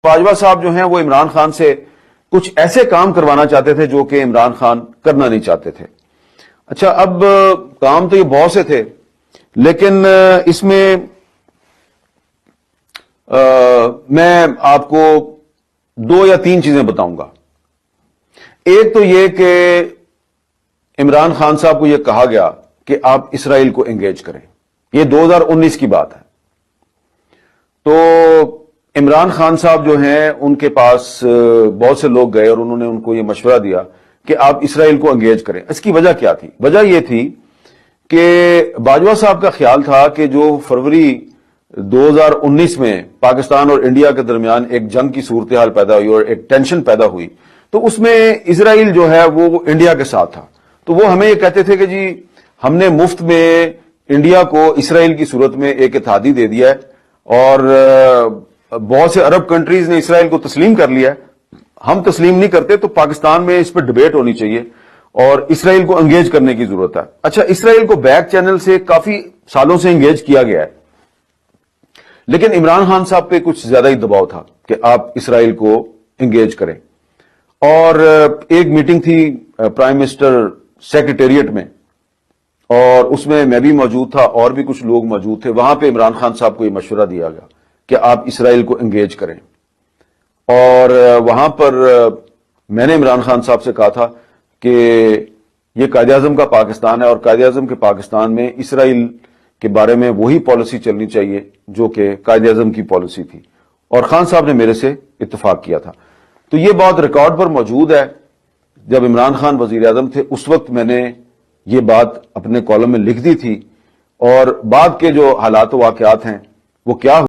باجوہ صاحب جو ہیں وہ عمران خان سے کچھ ایسے کام کروانا چاہتے تھے جو کہ عمران خان کرنا نہیں چاہتے تھے. اچھا، اب کام تو یہ بہت سے تھے، لیکن اس میں میں آپ کو 2 یا 3 چیزیں بتاؤں گا. ایک تو یہ کہ عمران خان صاحب کو یہ کہا گیا کہ آپ اسرائیل کو انگیج کریں. یہ 2019 کی بات ہے. تو عمران خان صاحب جو ہیں ان کے پاس بہت سے لوگ گئے اور انہوں نے ان کو یہ مشورہ دیا کہ آپ اسرائیل کو انگیج کریں. اس کی وجہ کیا تھی؟ وجہ یہ تھی کہ باجوہ صاحب کا خیال تھا کہ جو فروری 2019 میں پاکستان اور انڈیا کے درمیان ایک جنگ کی صورتحال پیدا ہوئی اور ایک ٹینشن پیدا ہوئی، تو اس میں اسرائیل جو ہے وہ انڈیا کے ساتھ تھا. تو وہ ہمیں یہ کہتے تھے کہ جی ہم نے مفت میں انڈیا کو اسرائیل کی صورت میں ایک اتحادی دے دیا ہے اور بہت سے عرب کنٹریز نے اسرائیل کو تسلیم کر لیا ہے، ہم تسلیم نہیں کرتے، تو پاکستان میں اس پہ ڈیبیٹ ہونی چاہیے اور اسرائیل کو انگیج کرنے کی ضرورت ہے. اچھا، اسرائیل کو بیک چینل سے کافی سالوں سے انگیج کیا گیا ہے، لیکن عمران خان صاحب پہ کچھ زیادہ ہی دباؤ تھا کہ آپ اسرائیل کو انگیج کریں. اور ایک میٹنگ تھی پرائم منسٹر سیکریٹریٹ میں، اور اس میں بھی موجود تھا اور بھی کچھ لوگ موجود تھے. وہاں پہ عمران خان صاحب کو یہ مشورہ دیا گیا کہ آپ اسرائیل کو انگیج کریں. اور وہاں پر میں نے عمران خان صاحب سے کہا تھا کہ یہ قائد اعظم کا پاکستان ہے اور قائد اعظم کے پاکستان میں اسرائیل کے بارے میں وہی پالیسی چلنی چاہیے جو کہ قائد اعظم کی پالیسی تھی، اور خان صاحب نے میرے سے اتفاق کیا تھا. تو یہ بات ریکارڈ پر موجود ہے. جب عمران خان وزیر اعظم تھے اس وقت میں نے یہ بات اپنے کالم میں لکھ دی تھی، اور بعد کے جو حالات و واقعات ہیں وہ کیا